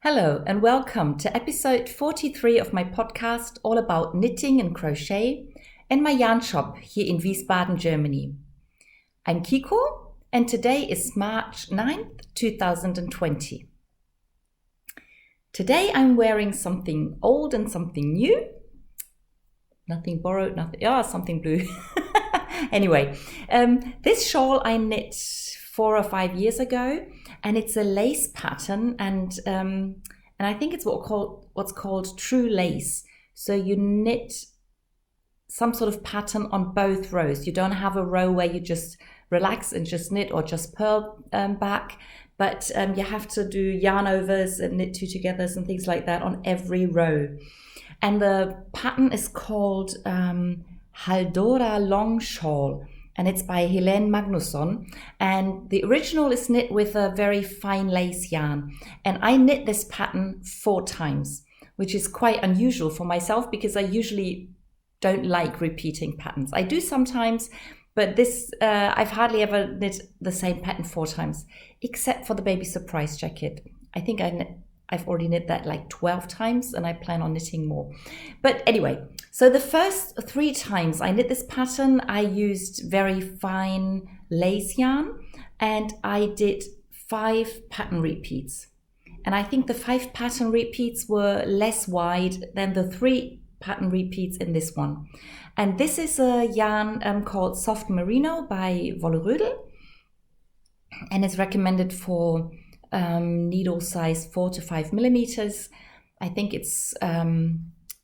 Hello and welcome to episode 43 of my podcast all about knitting and crochet in my yarn shop here in Wiesbaden, Germany. I'm Kiko and today is March 9th, 2020. Today I'm wearing something old and something new. Nothing borrowed, something blue. Anyway, this shawl I knit 4 or 5 years ago, and it's a lace pattern, and I think it's what's called true lace. So you knit some sort of pattern on both rows. You don't have a row where you just relax and just knit or just purl back, but you have to do yarn overs and knit two togethers and things like that on every row. And the pattern is called Haldora Long Shawl, and it's by Helene Magnusson. And the original is knit with a very fine lace yarn. And I knit this pattern 4 times, which is quite unusual for myself because I usually don't like repeating patterns. I do sometimes, but this I've hardly ever knit the same pattern 4 times, except for the baby surprise jacket. I think I've already knit that like 12 times and I plan on knitting more. But anyway, so the first 3 times I knit this pattern, I used very fine lace yarn and I did 5 pattern repeats. And I think the 5 pattern repeats were less wide than the 3 pattern repeats in this one. And this is a yarn called Soft Merino by Wolle-Rödel, and it's recommended for needle size 4 to 5 millimeters. I think it's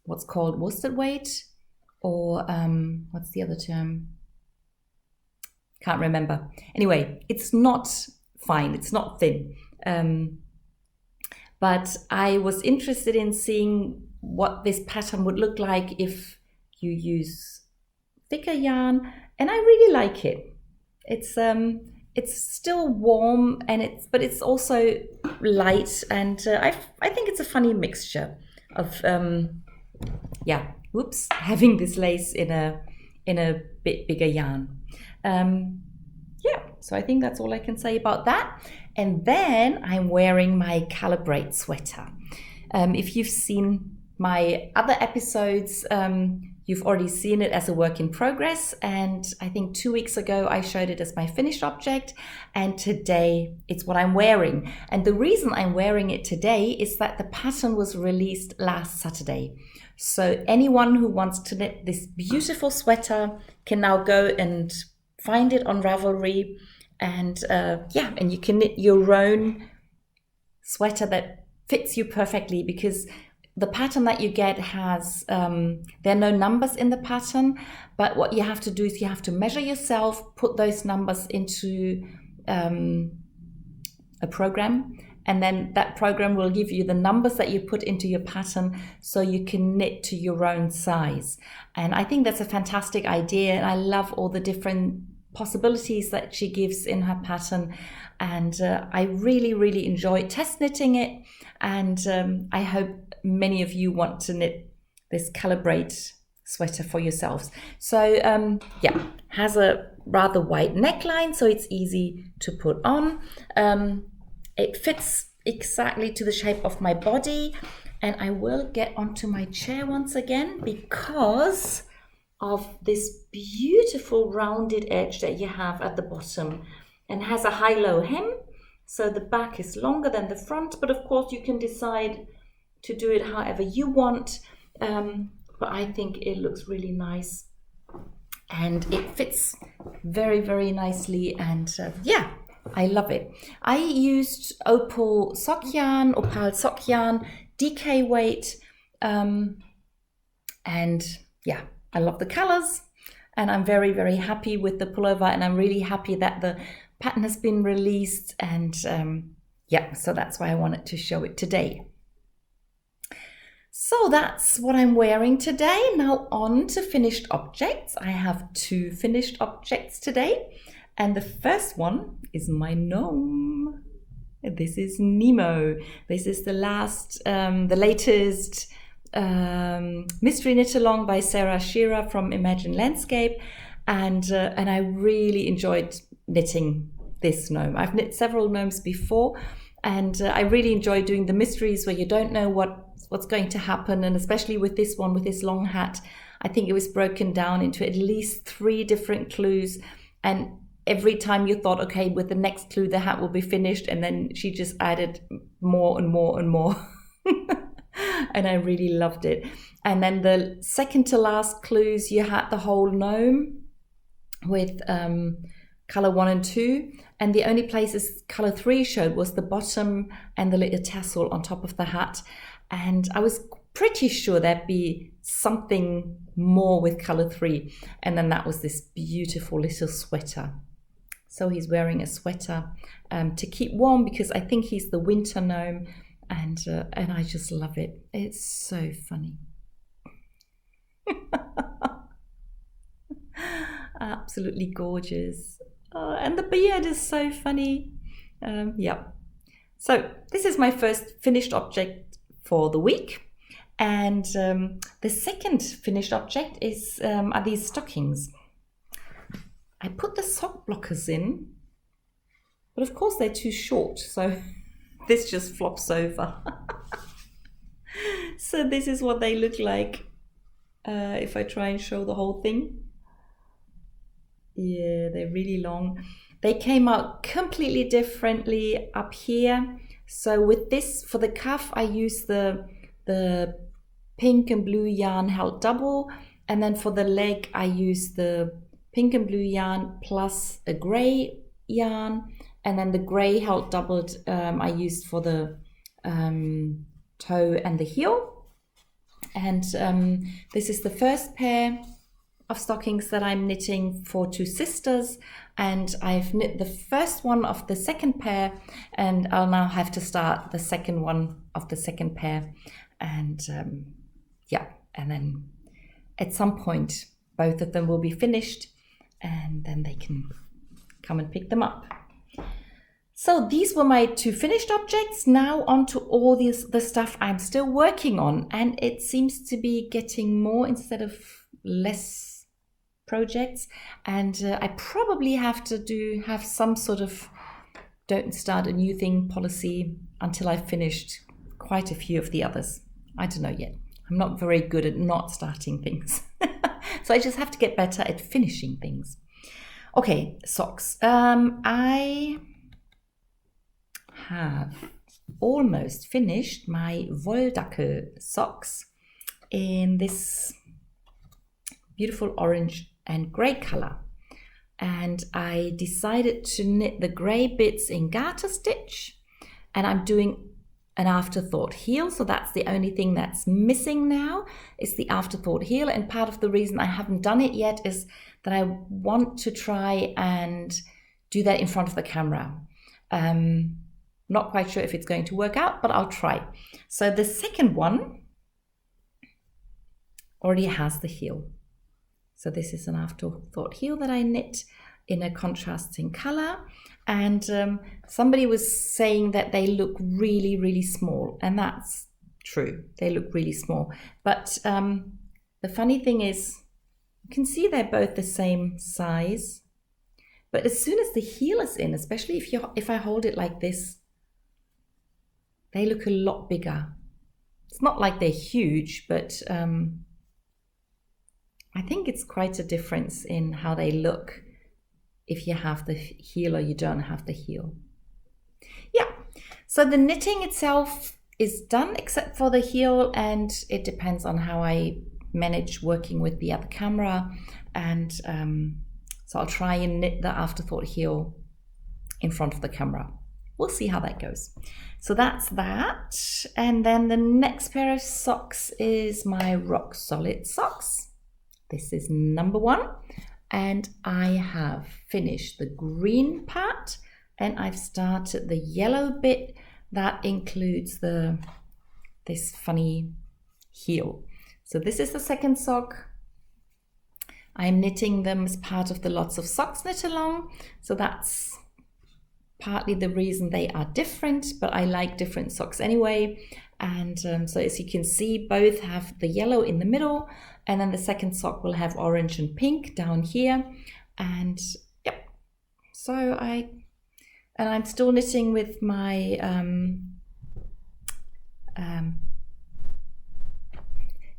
what's called worsted weight, or what's the other term? Can't remember. Anyway, it's not fine, it's not thin. But I was interested in seeing what this pattern would look like if you use thicker yarn, and I really like it. It's still warm, but it's also light, and I think it's a funny mixture of having this lace in a bit bigger yarn. So I think that's all I can say about that. And then I'm wearing my Calibrate sweater. If you've seen my other episodes, you've already seen it as a work in progress, and I think 2 weeks ago I showed it as my finished object, and today it's what I'm wearing. And the reason I'm wearing it today is that the pattern was released last Saturday. So anyone who wants to knit this beautiful sweater can now go and find it on Ravelry, and you can knit your own sweater that fits you perfectly, because the pattern that you get has, there are no numbers in the pattern, but what you have to do is you have to measure yourself, put those numbers into a program, and then that program will give you the numbers that you put into your pattern so you can knit to your own size. And I think that's a fantastic idea, and I love all the different possibilities that she gives in her pattern, and I really, really enjoy test knitting it, and I hope many of you want to knit this Calibrate sweater for yourselves. So has a rather wide neckline, so it's easy to put on. It fits exactly to the shape of my body, and I will get onto my chair once again because of this beautiful rounded edge that you have at the bottom, and has a high-low hem, so the back is longer than the front, but of course you can decide to do it however you want, but I think it looks really nice and it fits very, very nicely, and I love it. I used opal sock yarn, DK weight, I love the colors, and I'm very, very happy with the pullover, and I'm really happy that the pattern has been released, and so that's why I wanted to show it today. So that's what I'm wearing today. Now on to finished objects. I have 2 finished objects today, and the first one is my gnome. This is Nemo. This is the latest mystery knit along by Sarah Shearer from Imagine Landscape, and I really enjoyed knitting this gnome. I've knit several gnomes before, And I really enjoy doing the mysteries where you don't know what's going to happen. And especially with this one, with this long hat, I think it was broken down into at least 3 different clues. And every time you thought, okay, with the next clue, the hat will be finished. And then she just added more and more and more. And I really loved it. And then the second to last clues, you had the whole gnome with color 1 and 2. And the only places color 3 showed was the bottom and the little tassel on top of the hat. And I was pretty sure there'd be something more with color 3. And then that was this beautiful little sweater. So he's wearing a sweater to keep warm because I think he's the winter gnome. And I just love it. It's so funny. Absolutely gorgeous. Oh, and the beard is so funny. Yeah. So this is my first finished object for the week. And the second finished object is are these stockings. I put the sock blockers in, but of course they're too short, so this just flops over. So this is what they look like if I try and show the whole thing. Yeah, they're really long. They came out completely differently up here. So with this, for the cuff, I used the pink and blue yarn held double. And then for the leg, I used the pink and blue yarn plus a gray yarn. And then the gray held doubled I used for the toe and the heel. And this is the first pair of stockings that I'm knitting for 2 sisters, and I've knit the first one of the second pair, and I'll now have to start the second one of the second pair. And yeah, and then at some point both of them will be finished, and then they can come and pick them up. So these were my 2 finished objects. Now on to all the stuff I'm still working on, and it seems to be getting more instead of less projects. And I probably have to have some sort of don't start a new thing policy until I've finished quite a few of the others. I don't know yet. I'm not very good at not starting things. So I just have to get better at finishing things. Okay, socks. I have almost finished my Wolldackel socks in this beautiful orange and grey color. And I decided to knit the grey bits in garter stitch, and I'm doing an afterthought heel. So that's the only thing that's missing now is the afterthought heel. And part of the reason I haven't done it yet is that I want to try and do that in front of the camera. Not quite sure if it's going to work out, but I'll try. So the second one already has the heel. So this is an afterthought heel that I knit in a contrasting color. And somebody was saying that they look really, really small. And that's true. They look really small. But the funny thing is, you can see they're both the same size. But as soon as the heel is in, especially if I hold it like this, they look a lot bigger. It's not like they're huge, but I think it's quite a difference in how they look if you have the heel or you don't have the heel. Yeah, so the knitting itself is done except for the heel, and it depends on how I manage working with the other camera. And so I'll try and knit the afterthought heel in front of the camera. We'll see how that goes. So that's that. And then the next pair of socks is my Rocksolid socks. This is number 1. And I have finished the green part, and I've started the yellow bit that includes this funny heel. So this is the second sock. I'm knitting them as part of the Lots of Socks Knit Along. So that's partly the reason they are different, but I like different socks anyway. And so as you can see, both have the yellow in the middle, and then the second sock will have orange and pink down here. And yep, so I And I'm still knitting with my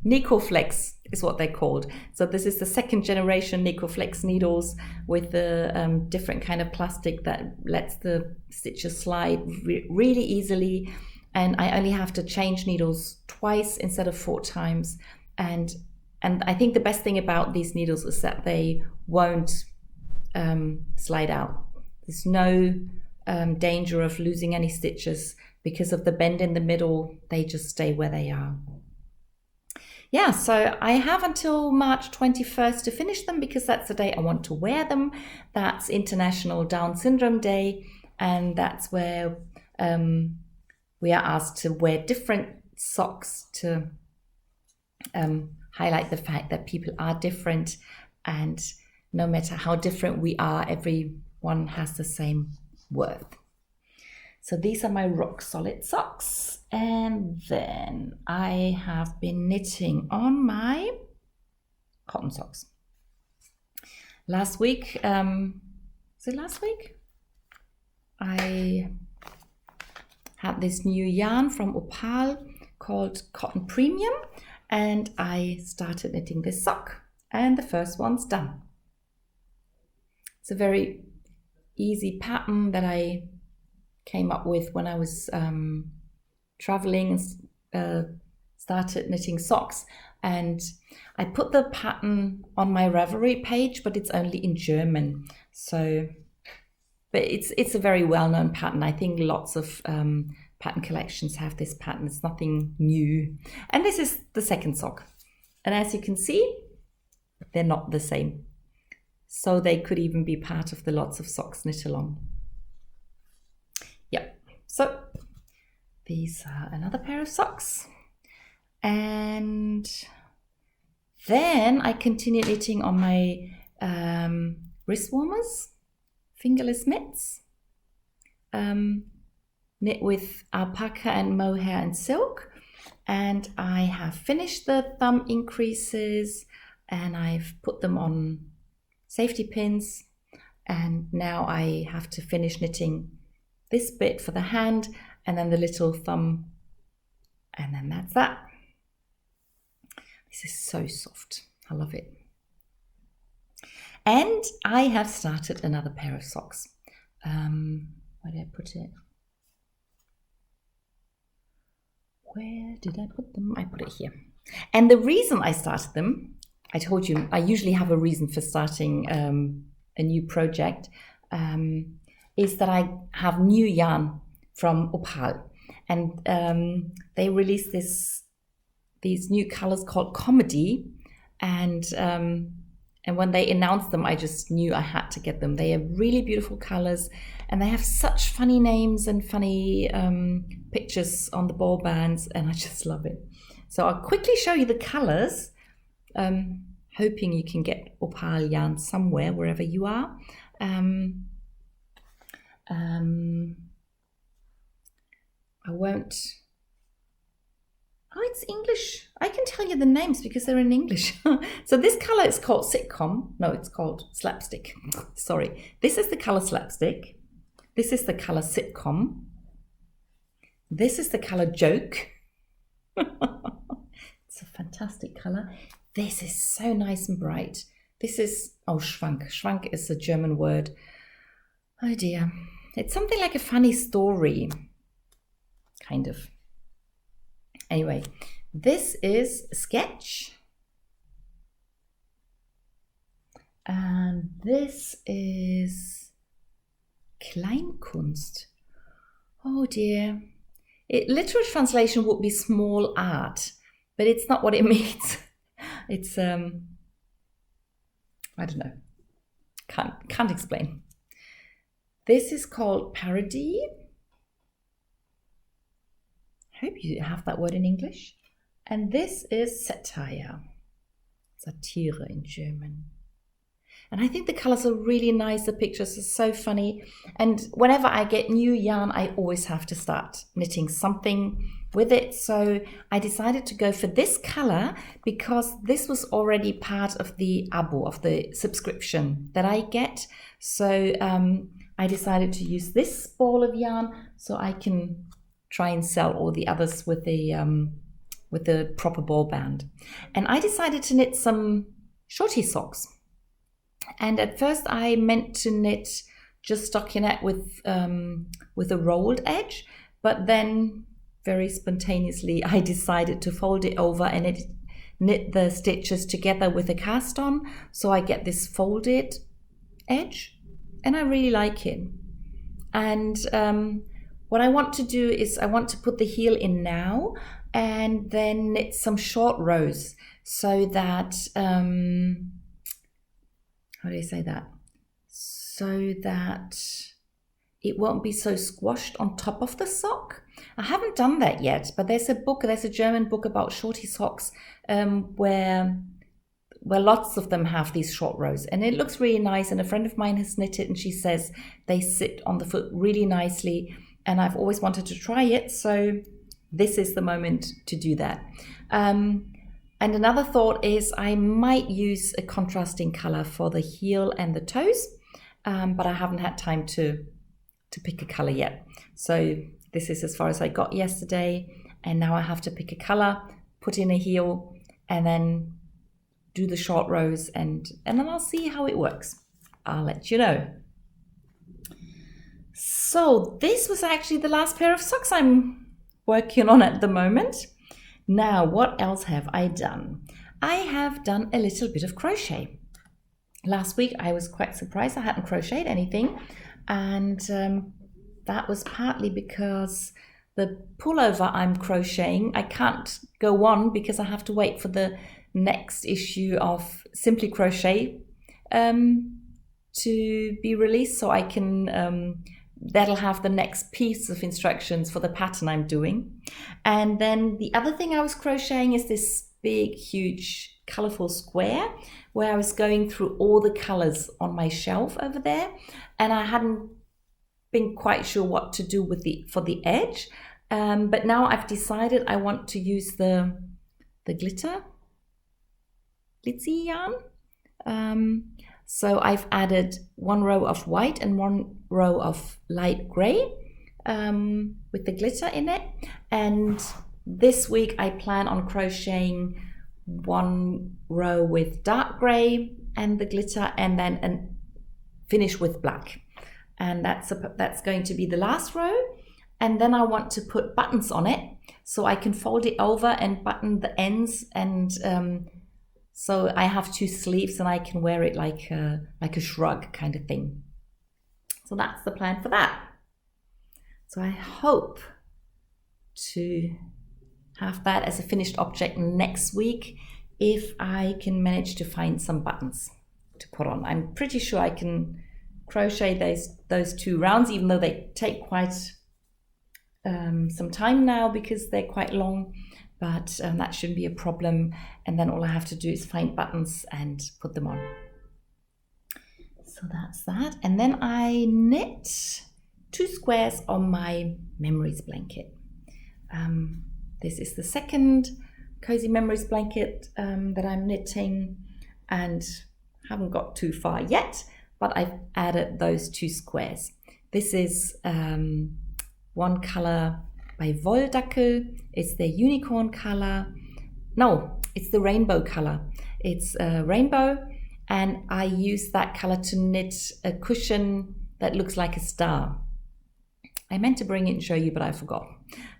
Nikoflex is what they're called. So this is the second generation Nikoflex needles with the different kind of plastic that lets the stitches slide really easily. And I only have to change needles twice instead of 4 times. And I think the best thing about these needles is that they won't slide out. There's no danger of losing any stitches because of the bend in the middle. They just stay where they are. Yeah, so I have until March 21st to finish them because that's the day I want to wear them. That's International Down Syndrome Day, and that's where we are asked to wear different socks to highlight the fact that people are different, and no matter how different we are, everyone has the same worth. So these are my Rocksolid socks. And then I have been knitting on my cotton socks. Last week, was it last week? I had this new yarn from Opal called Cotton Premium, and I started knitting this sock, and the first one's done. It's a very easy pattern that I came up with when I was traveling and started knitting socks, and I put the pattern on my Ravelry page, but it's only in German. So, but it's a very well-known pattern. I think lots of pattern collections have this pattern. It's nothing new. And this is the second sock, and as you can see, they're not the same. So they could even be part of the lots of socks knit along. Yeah. So these are another pair of socks. And then I continued knitting on my wrist warmers, fingerless mitts, knit with alpaca and mohair and silk. And I have finished the thumb increases and I've put them on safety pins. And now I have to finish knitting this bit for the hand and then the little thumb, and then that's that. This is so soft. I love it. And I have started another pair of socks. Where did I put it? Where did I put them? I put it here. And the reason I started them, I told you, I usually have a reason for starting a new project, is that I have new yarn from Opal, and they released these new colors called Comedy, and when they announced them, I just knew I had to get them. They are really beautiful colors, and they have such funny names and funny pictures on the ball bands, and I just love it. So I'll quickly show you the colors, hoping you can get Opal yarn somewhere, wherever you are. I won't. Oh, it's English. I can tell you the names because they're in English. So this color is called Sitcom. No, it's called Slapstick. Sorry. This is the color Slapstick. This is the color Sitcom. This is the color Joke. It's a fantastic color. This is so nice and bright. This is, oh, Schwank. Schwank is a German word. Oh dear. It's something like a funny story. Kind of. Anyway, this is Sketch. And this is Kleinkunst. Oh dear. Literal translation would be small art, but it's not what it means. It's, I don't know. Can't explain. This is called Parody. I hope you have that word in English. And this is Satire. Satire in German. And I think the colors are really nice. The pictures are so funny. And whenever I get new yarn, I always have to start knitting something with it. So I decided to go for this color because this was already part of the abo, of the subscription that I get. So I I decided to use this ball of yarn so I can try and sell all the others with the proper ball band. And I decided to knit some shorty socks. And at first I meant to knit just stockinette with a rolled edge, but then very spontaneously I decided to fold it over and knit the stitches together with a cast on, so I get this folded edge, and I really like it. And what I want to do is I want to put the heel in now and then knit some short rows so that how do I say that? So that it won't be so squashed on top of the sock. I haven't done that yet, but there's a German book about shorty socks where lots of them have these short rows, and it looks really nice. And a friend of mine has knit it, and she says they sit on the foot really nicely, and I've always wanted to try it, so this is the moment to do that. And another thought is I might use a contrasting color for the heel and the toes, but I haven't had time to pick a color yet. So this is as far as I got yesterday, and now I have to pick a color, put in a heel, and then do the short rows, and then I'll see how it works. I'll let you know. So this was actually the last pair of socks I'm working on at the moment. Now, what else have I done? I have done a little bit of crochet. Last week I was quite surprised I hadn't crocheted anything, and that was partly because the pullover I'm crocheting, I can't go on because I have to wait for the next issue of Simply Crochet to be released, so I can that'll have the next piece of instructions for the pattern I'm doing. And then the other thing I was crocheting is this big, huge, colorful square where I was going through all the colors on my shelf over there, and I hadn't been quite sure what to do for the edge. But now I've decided I want to use the glitzy yarn. So I've added one row of white and one row of light gray with the glitter in it. And this week I plan on crocheting one row with dark gray and the glitter, and then finish with black. And that's going to be the last row. And then I want to put buttons on it so I can fold it over and button the ends, and so I have two sleeves and I can wear it like a shrug kind of thing. So that's the plan for that. So I hope to have that as a finished object next week if I can manage to find some buttons to put on. I'm pretty sure I can crochet those two rounds, even though they take quite some time now because they're quite long. But that shouldn't be a problem. And then all I have to do is find buttons and put them on. So that's that. And then I knit 2 squares on my memories blanket. This is the second Cozy Memories blanket that I'm knitting, and haven't got too far yet, but I've added those 2 squares. This is one color by Woll-Dackel. It's the unicorn color. No, it's the rainbow color. It's a rainbow, and I use that color to knit a cushion that looks like a star. I meant to bring it and show you, but I forgot.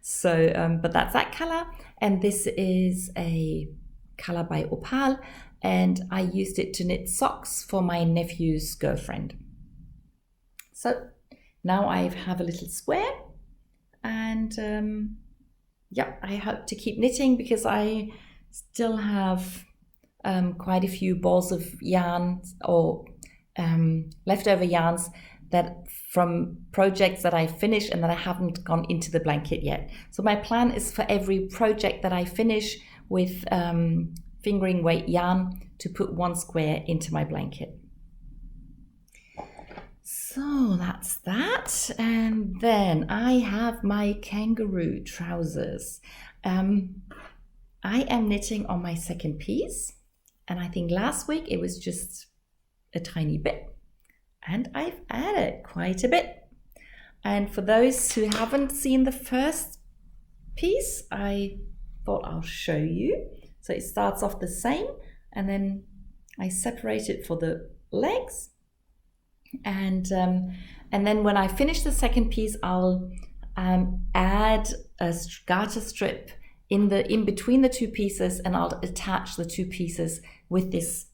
So, but that's that color, and this is a color by Opal, and I used it to knit socks for my nephew's girlfriend. So now I have a little square. And yeah, I hope to keep knitting because I still have quite a few balls of yarn or leftover yarns that from projects that I finished and that I haven't gone into the blanket yet. So my plan is for every project that I finish with fingering weight yarn to put 1 square into my blanket. So that's that. And then I have my kangaroo trousers. I am knitting on my second piece, and I think last week it was just a tiny bit. And I've added quite a bit. And for those who haven't seen the first piece, I thought I'll show you. So it starts off the same, and then I separate it for the legs. And then when I finish the second piece, I'll add a garter strip in between the two pieces, and I'll attach the two pieces with this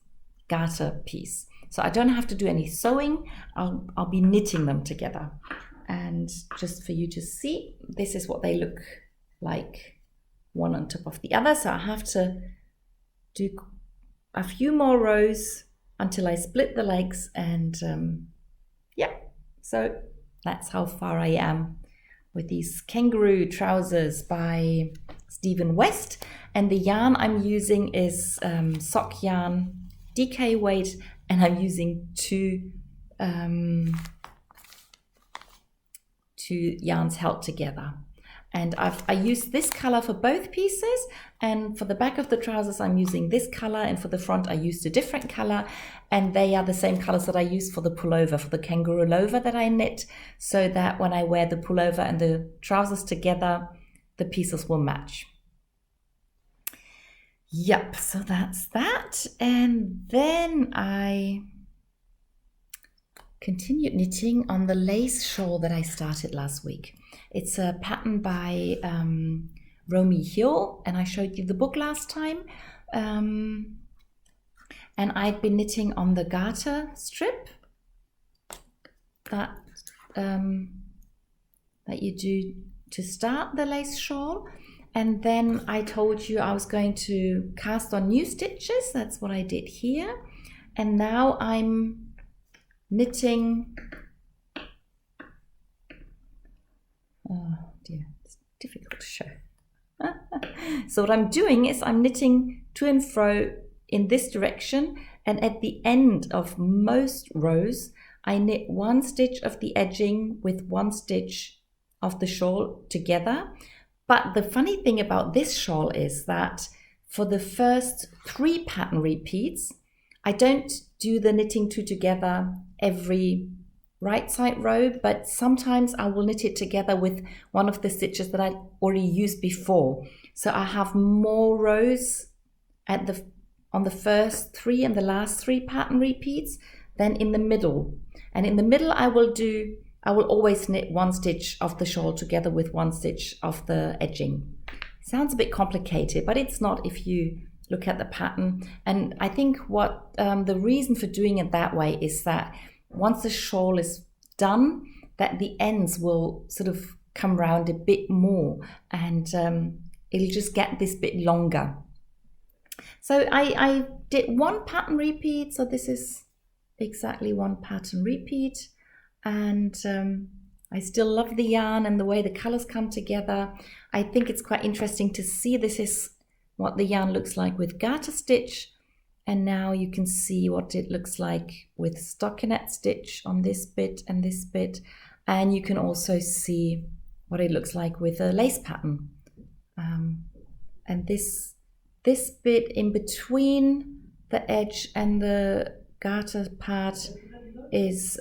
garter piece. So I don't have to do any sewing. I'll be knitting them together. And just for you to see, this is what they look like, one on top of the other. So I have to do a few more rows until I split the legs, and yeah, so that's how far I am with these Känguruh trousers by Stephen West. And the yarn I'm using is sock yarn, DK weight, and I'm using two yarns held together. And I used this color for both pieces, and for the back of the trousers I'm using this color, and for the front I used a different color, and they are the same colors that I used for the pullover, for the Känguruh loaver that I knit, so that when I wear the pullover and the trousers together, the pieces will match. Yep, so that's that. And then I continued knitting on the lace shawl that I started last week. It's a pattern by Romy Hill, and I showed you the book last time. And I'd been knitting on the garter strip that you do to start the lace shawl. And then I told you I was going to cast on new stitches. That's what I did here. And now I'm knitting. Oh dear, it's difficult to show. So what I'm doing is I'm knitting to and fro in this direction, and at the end of most rows I knit one stitch of the edging with one stitch of the shawl together. But the funny thing about this shawl is that for the first 3 pattern repeats, I don't do the knitting two together every right side row, but sometimes I will knit it together with one of the stitches that I already used before. So I have more rows on the first 3 and the last 3 pattern repeats than in the middle. And in the middle I will always knit one stitch of the shawl together with one stitch of the edging. Sounds a bit complicated, but it's not if you look at the pattern. And I think what the reason for doing it that way is that once the shawl is done, that the ends will sort of come round a bit more, and it'll just get this bit longer. So I did 1 pattern repeat, so this is exactly 1 pattern repeat, and I still love the yarn and the way the colors come together. I think it's quite interesting to see this is what the yarn looks like with garter stitch, and now you can see what it looks like with stockinette stitch on this bit and this bit, and you can also see what it looks like with a lace pattern. And this bit in between the edge and the garter part is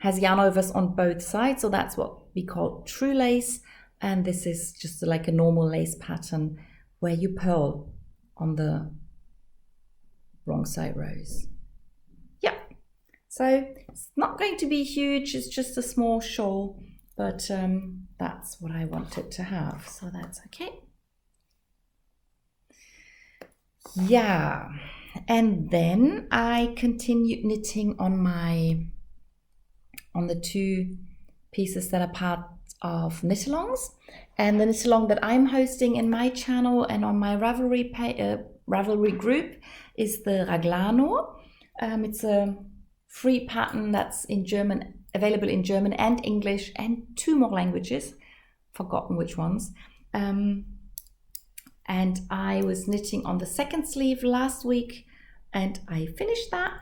has yarn overs on both sides, so that's what we call true lace, and this is just like a normal lace pattern where you purl on the wrong side rows. Yeah, so it's not going to be huge, it's just a small shawl, but that's what I wanted to have, so that's okay. Yeah, and then I continued knitting on the 2 pieces that are part of knit-alongs, and the knit-along that I'm hosting in my channel and on my Ravelry group is the Raglano. It's a free pattern that's in German, available in German and English and 2 more languages, forgotten which ones. And I was knitting on the second sleeve last week, and I finished that.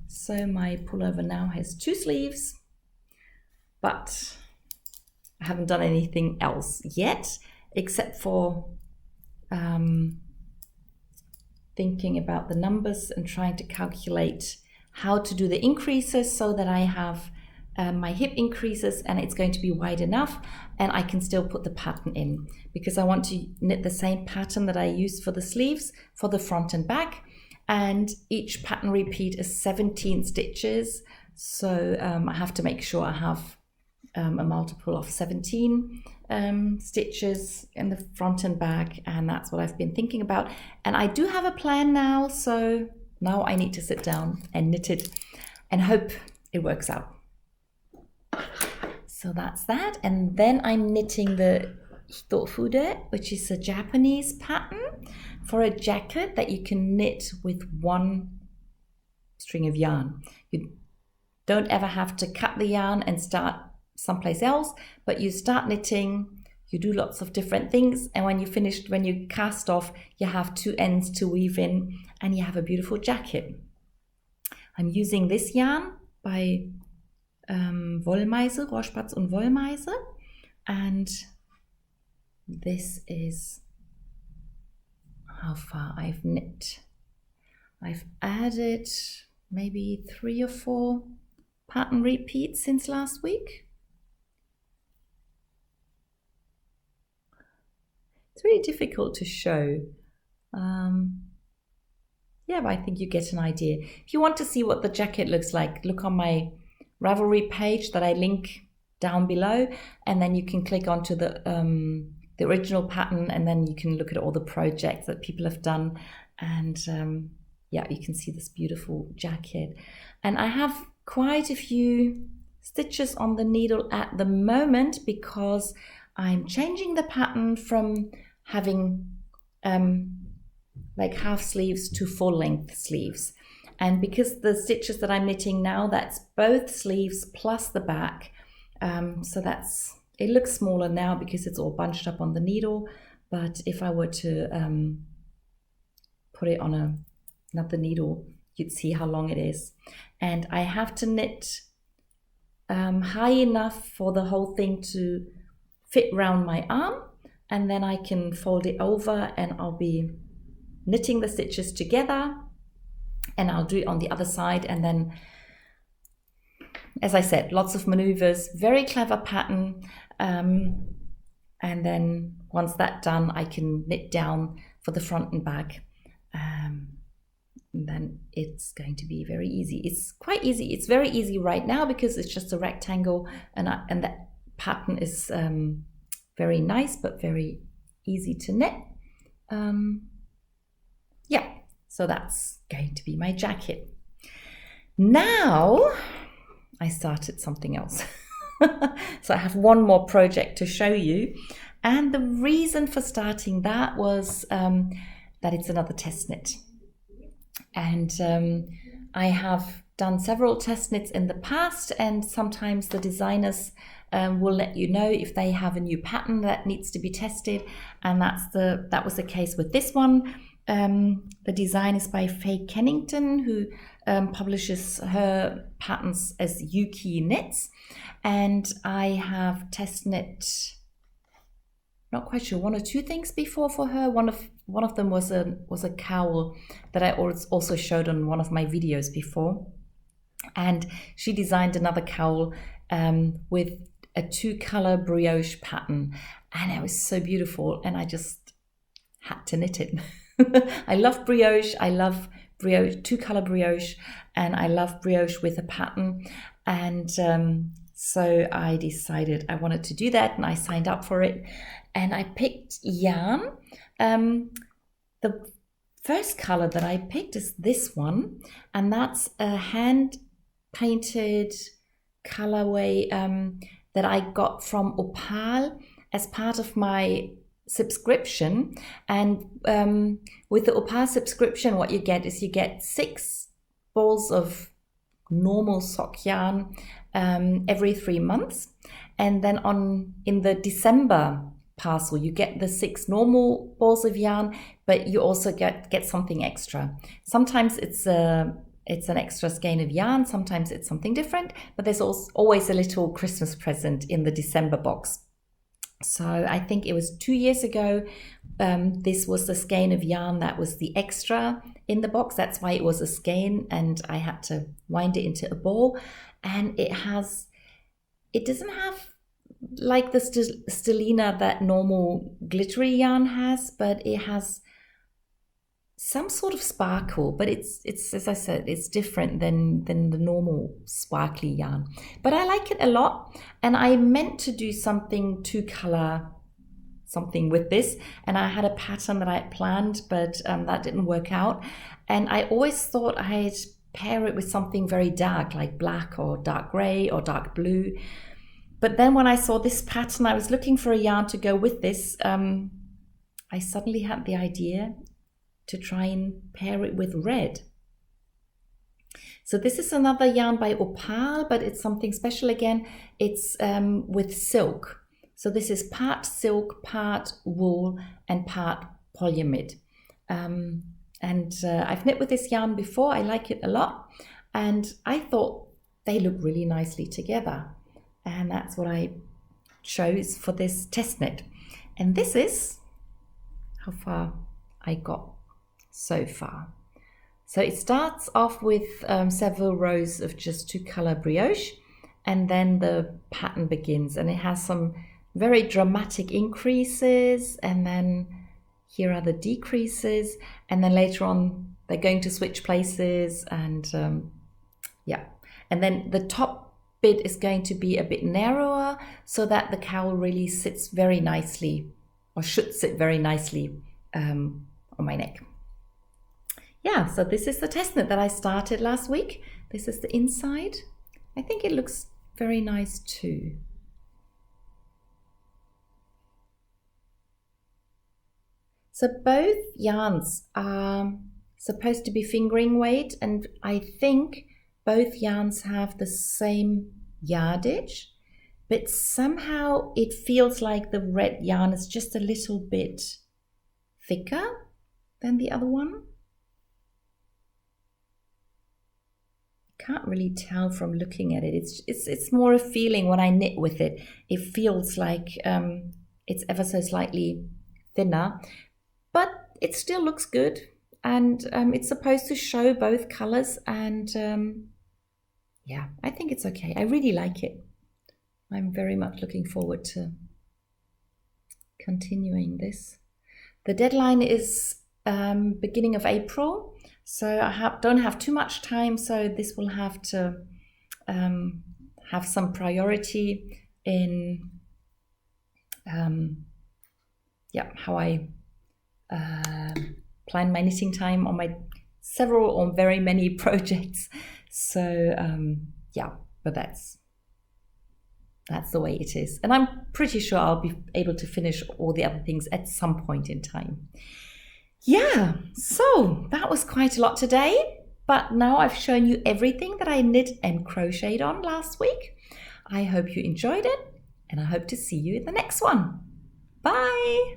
So my pullover now has 2 sleeves, but I haven't done anything else yet, except for thinking about the numbers and trying to calculate how to do the increases so that I have my hip increases and it's going to be wide enough and I can still put the pattern in, because I want to knit the same pattern that I used for the sleeves for the front and back, and each pattern repeat is 17 stitches, so I have to make sure I have a multiple of 17 stitches in the front and back, and that's what I've been thinking about. And I do have a plan now, so now I need to sit down and knit it and hope it works out. So that's that, and then I'm knitting the Hitofude, which is a Japanese pattern for a jacket that you can knit with one string of yarn. You don't ever have to cut the yarn and start someplace else, but you start knitting, you do lots of different things, and when you finished, when you cast off, you have two ends to weave in and you have a beautiful jacket. I'm using this yarn by Wollmeise, Rohrspatz und Wollmeise, and this is how far I've knit. I've added maybe 3 or 4 pattern repeats since last week. It's really difficult to show. Yeah, but I think you get an idea. If you want to see what the jacket looks like, look on my Ravelry page that I link down below, and then you can click onto the original pattern, and then you can look at all the projects that people have done, and yeah, you can see this beautiful jacket. And I have quite a few stitches on the needle at the moment because I'm changing the pattern from having like half sleeves to full length sleeves. And because the stitches that I'm knitting now, that's both sleeves plus the back. So that's, it looks smaller now because it's all bunched up on the needle. But if I were to put it on another needle, you'd see how long it is. And I have to knit high enough for the whole thing to fit round my arm. And then I can fold it over and I'll be knitting the stitches together. And I'll do it on the other side, and then, as I said, lots of maneuvers, very clever pattern, and then once that's done, I can knit down for the front and back, and then it's going to be very easy. It's quite easy. It's very easy right now because it's just a rectangle, and that pattern is very nice but very easy to knit. Yeah. So that's going to be my jacket. Now I started something else. So I have one more project to show you. And the reason for starting that was that it's another test knit. And I have done several test knits in the past, and sometimes the designers will let you know if they have a new pattern that needs to be tested. And that was the case with this one. The design is by Faye Kennington, who publishes her patterns as Yuki Knits, and I have test knit, not quite sure, 1 or 2 things before for her. One of them was a cowl that I also showed on one of my videos before, and she designed another cowl with a 2-color brioche pattern, and it was so beautiful, and I just had to knit it. I love brioche, 2-color brioche, and I love brioche with a pattern, and so I decided I wanted to do that, and I signed up for it, and I picked yarn. The first color that I picked is this one, and that's a hand painted colorway that I got from Opal as part of my subscription. And with the Opal subscription, what you get is you get 6 balls of normal sock yarn every 3 months, and then in the December parcel you get the 6 normal balls of yarn, but you also get something extra. Sometimes it's an extra skein of yarn, sometimes it's something different, but there's always a little Christmas present in the December box. So I think it was 2 years ago this was the skein of yarn that was the extra in the box. That's why it was a skein, and I had to wind it into a ball. And it doesn't have like the stellina that normal glittery yarn has, but it has some sort of sparkle, but it's as I said, it's different than the normal sparkly yarn. But I like it a lot, and I meant to do something to color something with this, and I had a pattern that I had planned, but that didn't work out. And I always thought I'd pair it with something very dark, like black or dark gray or dark blue. But then when I saw this pattern, I was looking for a yarn to go with this. I suddenly had the idea to try and pair it with red. So this is another yarn by Opal, but it's something special again. It's with silk. So this is part silk, part wool, and part polyamide. I've knit with this yarn before. I like it a lot, and I thought they look really nicely together. And that's what I chose for this test knit. And this is how far I got so far. So it starts off with several rows of just 2-color brioche, and then the pattern begins, and it has some very dramatic increases, and then here are the decreases, and then later on they're going to switch places, and yeah, and then the top bit is going to be a bit narrower so that the cowl really sits very nicely, or should sit very nicely on my neck. Yeah, so this is the test knit that I started last week. This is the inside. I think it looks very nice too. So both yarns are supposed to be fingering weight, and I think both yarns have the same yardage, but somehow it feels like the red yarn is just a little bit thicker than the other one. Can't really tell from looking at it. It's more a feeling when I knit with it. It feels like it's ever so slightly thinner, but it still looks good, and it's supposed to show both colors, and yeah, I think it's okay. I really like it. I'm very much looking forward to continuing this. The deadline is beginning of April. So I don't have too much time, so this will have to have some priority in how I plan my knitting time on my several or very many projects. So yeah, but that's the way it is. And I'm pretty sure I'll be able to finish all the other things at some point in time. Yeah, so that was quite a lot today, but now I've shown you everything that I knit and crocheted on last week. I hope you enjoyed it, and I hope to see you in the next one. Bye!